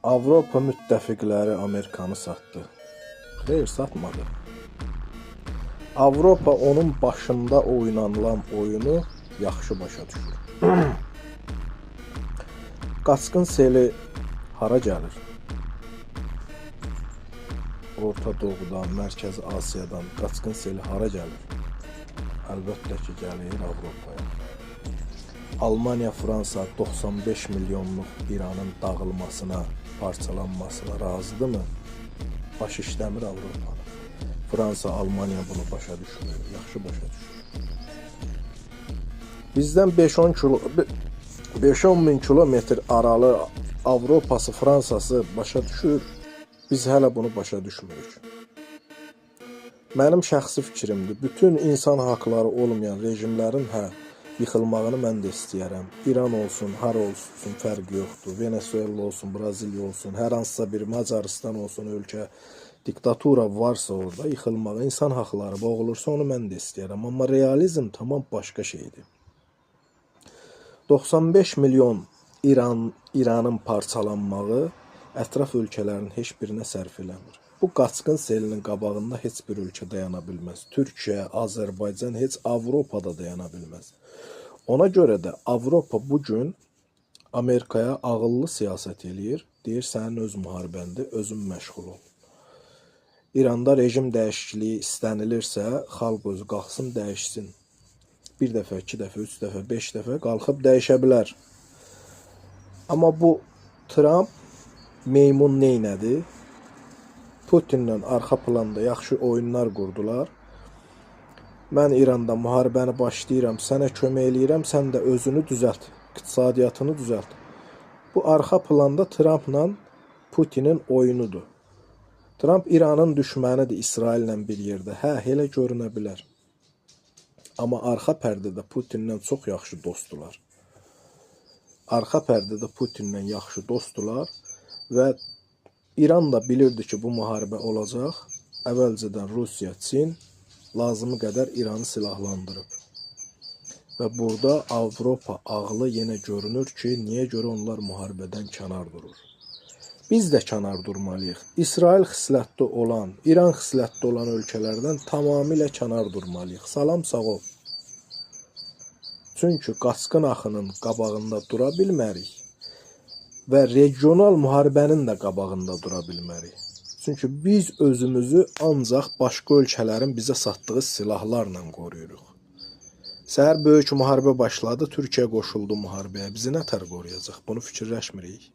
Avropa müttəfiqləri Amerikanı satdı. Xeyr, satmadı. Avropa onun başında oynanılan oyunu yaxşı başa düşür. Qaçqın seli hara gəlir? Orta Doğudan, Mərkəzi Asiyadan qaçqın seli hara gəlir? Əlbəttə ki, gəlir Avropaya. Almaniya, Fransa 95 milyonluq İranın dağılmasına, parçalanmasına razıdırmı? Baş işləmir Avropanın. Fransa, Almaniya bunu başa düşmür, yaxşı başa düşür. Bizdən 5-10 min kilometr aralı Avropası, Fransası başa düşür. Biz hələ bunu başa düşmürük. Mənim şəxsi fikrimdir. Bütün insan haqları olmayan rejimlərin yıxılmağını mən də istəyərəm. İran olsun, har olsun, fərqi yoxdur. Venezuela olsun, Braziliya olsun, hər hansısa bir Macaristan olsun ölkə, diktatura varsa orada yıxılmağı, insan haqları boğulursa onu mən də istəyərəm. Amma realizm tamam başqa şeydir. 95 milyon İranın parçalanmağı ətraf ölkələrin heç birinə sərf eləmir. Bu qaçqın selinin qabağında heç bir ölkə dayana bilməz. Türkiyə, Azərbaycan, heç Avropada dayana bilməz. Ona görə də Avropa bugün Amerikaya ağıllı siyasət eləyir. Deyir, sənin öz müharibəndir, özün məşğul ol. İranda rejim dəyişikliyi istənilirsə, xalq özü qalxsın, dəyişsin. Bir dəfə, iki dəfə, üç dəfə, beş dəfə qalxıb dəyişə bilər. Amma bu Trump meymun neynədi? Putinlə arxa planda yaxşı oyunlar qurdular. Mən İranda müharibəni başlayıram, sənə kömək eləyirəm, sən də özünü düzəlt, iqtisadiyyatını düzəlt. Bu arxa planda Trumpla Putinin oyunudur. Trump İranın düşmənidir İsraillə bir yerdə. Elə görünə bilər. Amma arxa pərdədə Putinlə çox yaxşı dostdular. Arxa pərdədə Putinlə yaxşı dostdular və İran da bilirdi ki, bu müharibə olacaq. Əvvəlcədən Rusiya, Çin lazımı qədər İranı silahlandırıb. Və burada Avropa ağlı yenə görünür ki, niyə görə onlar müharibədən kənar durur. Biz də kənar durmalıyıq. İsrail xislətli olan, İran xislətli olan ölkələrdən tamamilə kənar durmalıyıq. Salam, sağ ol. Çünki qaçqın axının qabağında dura bilmərik və regional müharibənin də qabağında dura bilmərik. Çünki biz özümüzü ancaq başqa ölkələrin bizə satdığı silahlarla qoruyuruq. Səhər böyük müharibə başladı, Türkiyə qoşuldu müharibəyə. Bizi nətər qoruyacaq? Bunu fikirləşmirik.